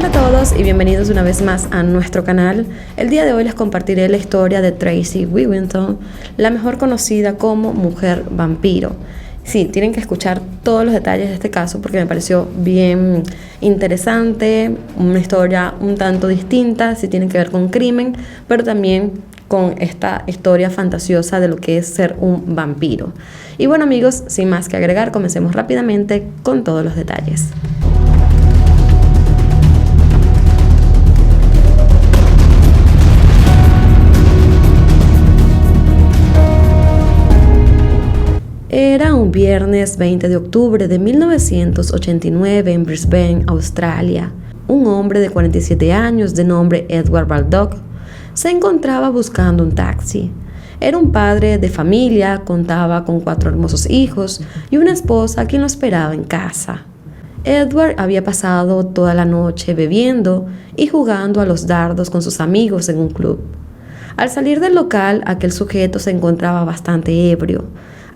Hola a todos y bienvenidos una vez más a nuestro canal. El día de hoy les compartiré la historia de Tracy Wigginton, la mejor conocida como mujer vampiro. Sí, tienen que escuchar todos los detalles de este caso porque me pareció bien interesante, una historia un tanto distinta, sí tiene que ver con crimen, pero también con esta historia fantasiosa de lo que es ser un vampiro. Y bueno amigos, sin más que agregar, comencemos rápidamente con todos los detalles. Era un viernes 20 de octubre de 1989 en Brisbane, Australia. Un hombre de 47 años de nombre Edward Baldock se encontraba buscando un taxi. Era un padre de familia, contaba con 4 hermosos hijos y una esposa quien lo esperaba en casa. Edward había pasado toda la noche bebiendo y jugando a los dardos con sus amigos en un club. Al salir del local, aquel sujeto se encontraba bastante ebrio,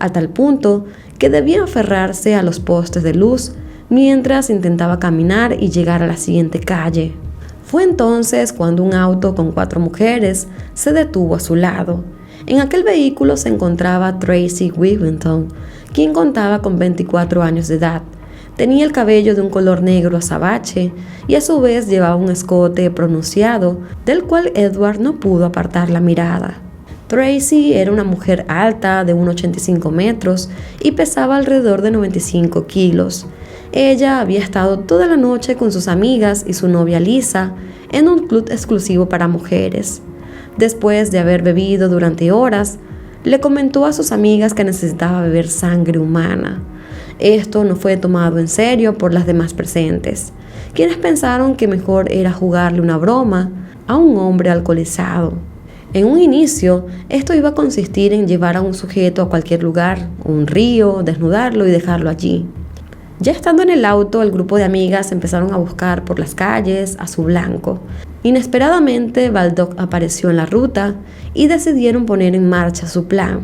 a tal punto que debía aferrarse a los postes de luz mientras intentaba caminar y llegar a la siguiente calle. Fue entonces cuando un auto con 4 mujeres se detuvo a su lado. En aquel vehículo se encontraba Tracy Wigginton, quien contaba con 24 años de edad. Tenía el cabello de un color negro azabache y a su vez llevaba un escote pronunciado del cual Edward no pudo apartar la mirada. Tracy era una mujer alta de 1,85 metros y pesaba alrededor de 95 kilos. Ella había estado toda la noche con sus amigas y su novia Lisa en un club exclusivo para mujeres. Después de haber bebido durante horas, le comentó a sus amigas que necesitaba beber sangre humana. Esto no fue tomado en serio por las demás presentes, quienes pensaron que mejor era jugarle una broma a un hombre alcoholizado. En un inicio, esto iba a consistir en llevar a un sujeto a cualquier lugar, un río, desnudarlo y dejarlo allí. Ya estando en el auto, el grupo de amigas empezaron a buscar por las calles a su blanco. Inesperadamente, Baldock apareció en la ruta y decidieron poner en marcha su plan.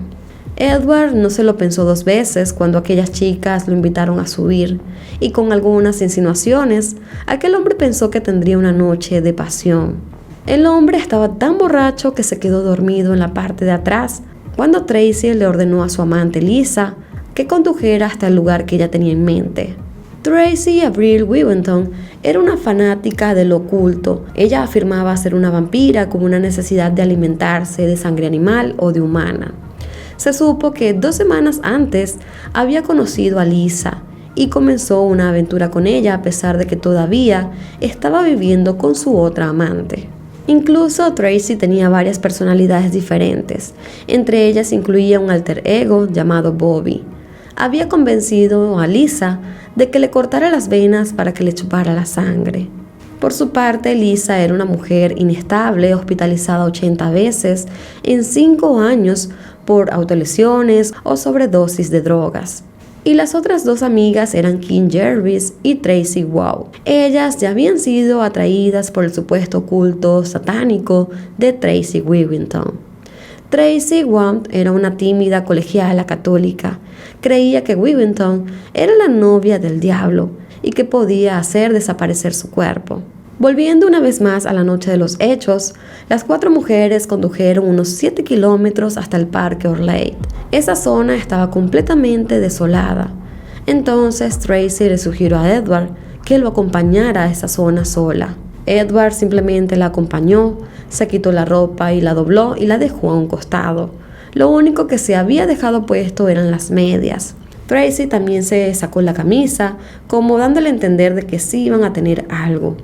Edward no se lo pensó 2 veces cuando aquellas chicas lo invitaron a subir, y con algunas insinuaciones, aquel hombre pensó que tendría una noche de pasión. El hombre estaba tan borracho que se quedó dormido en la parte de atrás cuando Tracy le ordenó a su amante Lisa que condujera hasta el lugar que ella tenía en mente. Tracy Avril Wigginton era una fanática de lo oculto. Ella afirmaba ser una vampira con una necesidad de alimentarse de sangre animal o de humana. Se supo que 2 semanas antes había conocido a Lisa y comenzó una aventura con ella a pesar de que todavía estaba viviendo con su otra amante. Incluso Tracy tenía varias personalidades diferentes, entre ellas incluía un alter ego llamado Bobby. Había convencido a Lisa de que le cortara las venas para que le chupara la sangre. Por su parte, Lisa era una mujer inestable, hospitalizada 80 veces en 5 años por autolesiones o sobredosis de drogas. Y las otras 2 amigas eran Kim Jervis y Tracy Wow. Ellas ya habían sido atraídas por el supuesto culto satánico de Tracy Wigginton. Tracy Wow era una tímida colegiala católica. Creía que Wigginton era la novia del diablo y que podía hacer desaparecer su cuerpo. Volviendo una vez más a la noche de los hechos, las 4 mujeres condujeron unos 7 kilómetros hasta el Parque Orleigh. Esa zona estaba completamente desolada. Entonces Tracy le sugirió a Edward que lo acompañara a esa zona sola. Edward simplemente la acompañó, se quitó la ropa y la dobló y la dejó a un costado. Lo único que se había dejado puesto eran las medias. Tracy también se sacó la camisa, como dándole a entender de que sí iban a tener algo.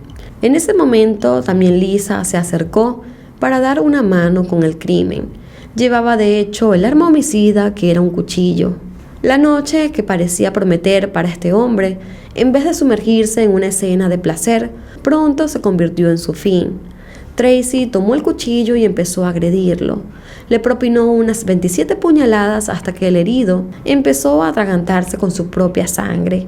En ese momento también Lisa se acercó para dar una mano con el crimen. Llevaba de hecho el arma homicida, que era un cuchillo. La noche, que parecía prometer para este hombre, en vez de sumergirse en una escena de placer, pronto se convirtió en su fin. Tracy tomó el cuchillo y empezó a agredirlo. Le propinó unas 27 puñaladas hasta que el herido empezó a atragantarse con su propia sangre.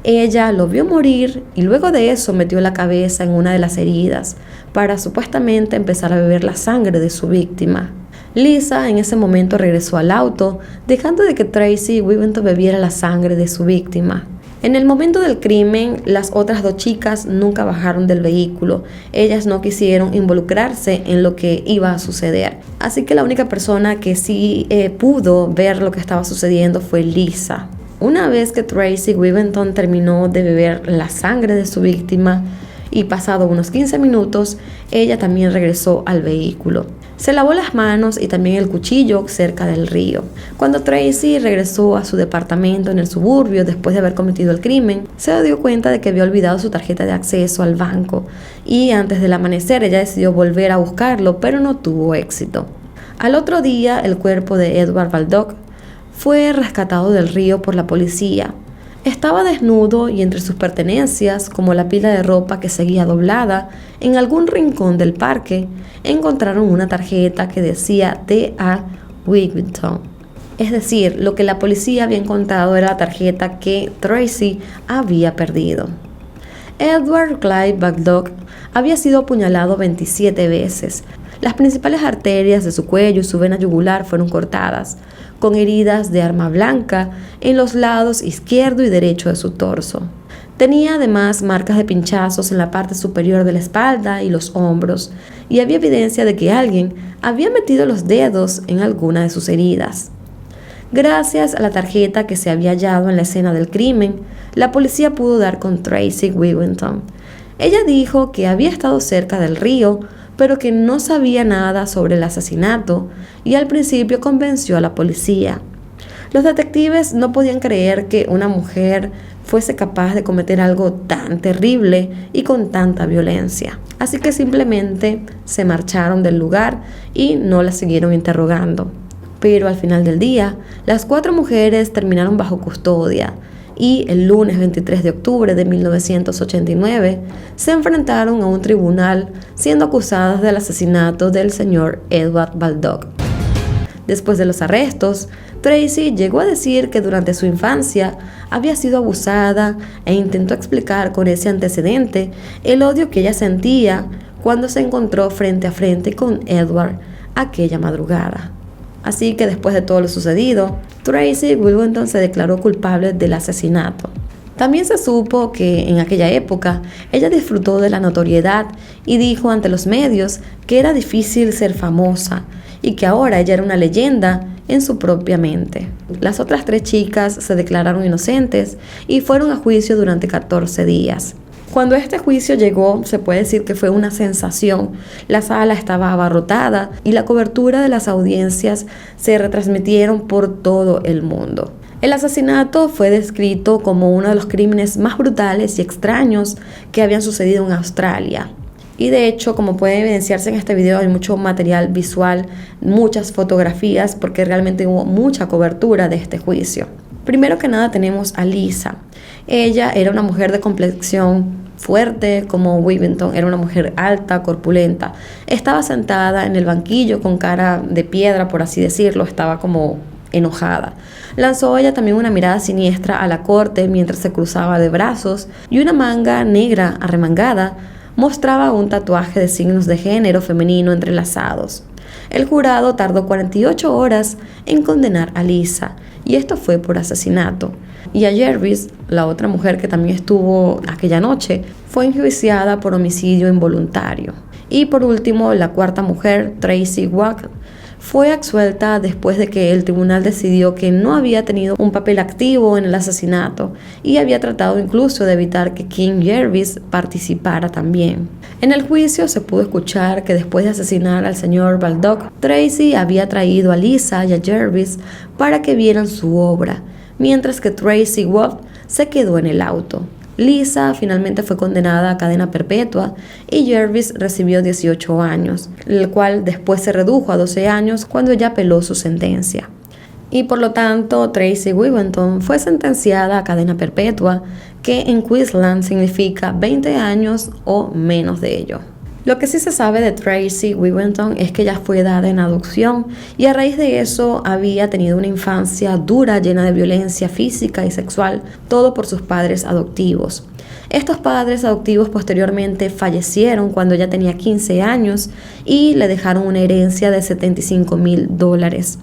Ella lo vio morir y luego de eso metió la cabeza en una de las heridas para supuestamente empezar a beber la sangre de su víctima. Lisa en ese momento regresó al auto, dejando de que Tracy Wigginton bebiera la sangre de su víctima. En el momento del crimen, las otras 2 chicas nunca bajaron del vehículo. Ellas no quisieron involucrarse en lo que iba a suceder. Así que la única persona que sí pudo ver lo que estaba sucediendo fue Lisa. Una vez que Tracy Wiventon terminó de beber la sangre de su víctima y pasado unos 15 minutos, ella también regresó al vehículo. Se lavó las manos y también el cuchillo cerca del río. Cuando Tracy regresó a su departamento en el suburbio después de haber cometido el crimen, se dio cuenta de que había olvidado su tarjeta de acceso al banco y antes del amanecer ella decidió volver a buscarlo, pero no tuvo éxito. Al otro día, el cuerpo de Edward Baldock fue rescatado del río por la policía. Estaba desnudo y entre sus pertenencias, como la pila de ropa que seguía doblada, en algún rincón del parque, encontraron una tarjeta que decía D.A. Wiginton. Es decir, lo que la policía había encontrado era la tarjeta que Tracy había perdido. Edward Clyde Baldock había sido apuñalado 27 veces. Las principales arterias de su cuello y su vena yugular fueron cortadas, con heridas de arma blanca en los lados izquierdo y derecho de su torso. Tenía además marcas de pinchazos en la parte superior de la espalda y los hombros, y había evidencia de que alguien había metido los dedos en alguna de sus heridas. Gracias a la tarjeta que se había hallado en la escena del crimen, la policía pudo dar con Tracy Wiventon. Ella dijo que había estado cerca del río, pero que no sabía nada sobre el asesinato y al principio convenció a la policía. Los detectives no podían creer que una mujer fuese capaz de cometer algo tan terrible y con tanta violencia. Así que simplemente se marcharon del lugar y no la siguieron interrogando. Pero al final del día, las 4 mujeres terminaron bajo custodia y el lunes 23 de octubre de 1989 se enfrentaron a un tribunal siendo acusadas del asesinato del señor Edward Baldock. Después de los arrestos, Tracy llegó a decir que durante su infancia había sido abusada e intentó explicar con ese antecedente el odio que ella sentía cuando se encontró frente a frente con Edward aquella madrugada. Así que después de todo lo sucedido, Tracy Wiventon se declaró culpable del asesinato. También se supo que en aquella época ella disfrutó de la notoriedad y dijo ante los medios que era difícil ser famosa y que ahora ella era una leyenda en su propia mente. Las otras 3 chicas se declararon inocentes y fueron a juicio durante 14 días. Cuando este juicio llegó, se puede decir que fue una sensación. La sala estaba abarrotada y la cobertura de las audiencias se retransmitieron por todo el mundo. El asesinato fue descrito como uno de los crímenes más brutales y extraños que habían sucedido en Australia. Y de hecho, como puede evidenciarse en este video, hay mucho material visual, muchas fotografías, porque realmente hubo mucha cobertura de este juicio. Primero que nada tenemos a Lisa. Ella era una mujer de complexión fuerte, como Wiventon era una mujer alta, corpulenta. Estaba sentada en el banquillo con cara de piedra, por así decirlo, estaba como enojada. Lanzó ella también una mirada siniestra a la corte mientras se cruzaba de brazos y una manga negra arremangada mostraba un tatuaje de signos de género femenino entrelazados. El jurado tardó 48 horas en condenar a Lisa, y esto fue por asesinato. Y a Jervis, la otra mujer que también estuvo aquella noche, fue enjuiciada por homicidio involuntario. Y por último, la 4ª mujer, Tracy Wack, fue absuelta después de que el tribunal decidió que no había tenido un papel activo en el asesinato y había tratado incluso de evitar que Kim Jervis participara también. En el juicio se pudo escuchar que después de asesinar al señor Baldock, Tracy había traído a Lisa y a Jervis para que vieran su obra, mientras que Tracy Watt se quedó en el auto. Lisa finalmente fue condenada a cadena perpetua y Jervis recibió 18 años, el cual después se redujo a 12 años cuando ella apeló su sentencia. Y por lo tanto, Tracy Wiventon fue sentenciada a cadena perpetua, que en Queensland significa 20 años o menos de ello. Lo que sí se sabe de Tracy Wiventon es que ella fue dada en adopción y a raíz de eso había tenido una infancia dura, llena de violencia física y sexual, todo por sus padres adoptivos. Estos padres adoptivos posteriormente fallecieron cuando ella tenía 15 años y le dejaron una herencia de $75,000.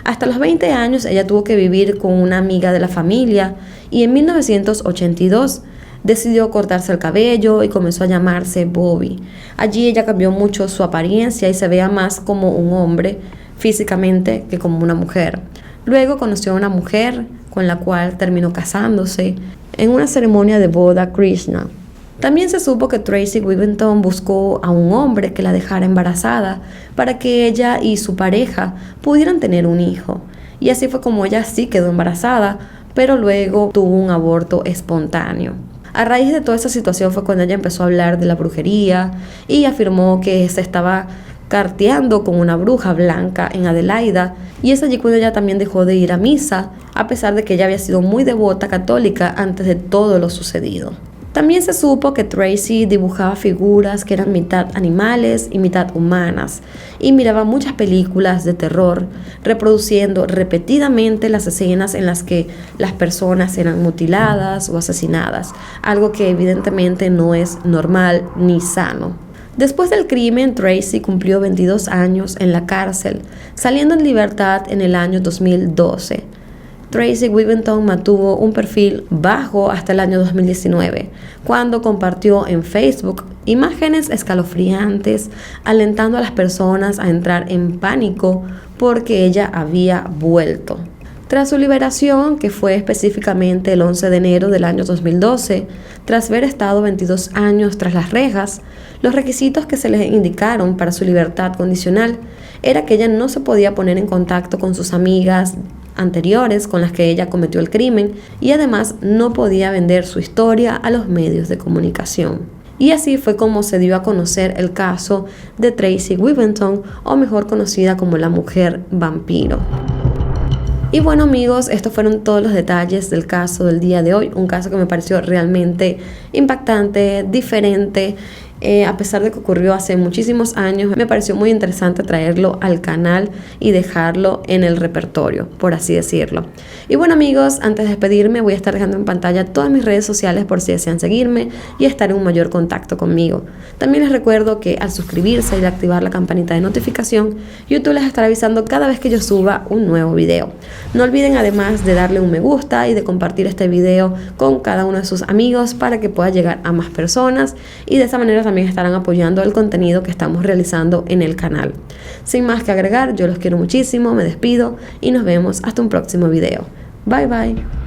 Hasta los 20 años ella tuvo que vivir con una amiga de la familia y en 1982 decidió cortarse el cabello y comenzó a llamarse Bobby. Allí ella cambió mucho su apariencia y se veía más como un hombre físicamente que como una mujer. Luego conoció a una mujer con la cual terminó casándose en una ceremonia de boda Krishna. También se supo que Tracy Whittington buscó a un hombre que la dejara embarazada para que ella y su pareja pudieran tener un hijo. Y así fue como ella sí quedó embarazada, pero luego tuvo un aborto espontáneo. A raíz de toda esa situación fue cuando ella empezó a hablar de la brujería y afirmó que se estaba carteando con una bruja blanca en Adelaida, y es allí cuando ella también dejó de ir a misa, a pesar de que ella había sido muy devota católica antes de todo lo sucedido. También se supo que Tracy dibujaba figuras que eran mitad animales y mitad humanas, y miraba muchas películas de terror, reproduciendo repetidamente las escenas en las que las personas eran mutiladas o asesinadas, algo que evidentemente no es normal ni sano. Después del crimen, Tracy cumplió 22 años en la cárcel, saliendo en libertad en el año 2012. Tracy Whittington mantuvo un perfil bajo hasta el año 2019, cuando compartió en Facebook imágenes escalofriantes, alentando a las personas a entrar en pánico porque ella había vuelto. Tras su liberación, que fue específicamente el 11 de enero del año 2012, tras haber estado 22 años tras las rejas, los requisitos que se le indicaron para su libertad condicional era que ella no se podía poner en contacto con sus amigas anteriores con las que ella cometió el crimen, y además no podía vender su historia a los medios de comunicación. Y así fue como se dio a conocer el caso de Tracy Whittington, o mejor conocida como la mujer vampiro. Y bueno amigos, estos fueron todos los detalles del caso del día de hoy, un caso que me pareció realmente impactante, diferente. A pesar de que ocurrió hace muchísimos años, me pareció muy interesante traerlo al canal y dejarlo en el repertorio, por así decirlo. Y bueno amigos, antes de despedirme voy a estar dejando en pantalla todas mis redes sociales por si desean seguirme y estar en un mayor contacto conmigo. También les recuerdo que al suscribirse y activar la campanita de notificación, YouTube les estará avisando cada vez que yo suba un nuevo video. No olviden además de darle un me gusta y de compartir este video con cada uno de sus amigos para que pueda llegar a más personas, y de esa manera también estarán apoyando el contenido que estamos realizando en el canal. Sin más que agregar, yo los quiero muchísimo, me despido y nos vemos hasta un próximo video. Bye bye.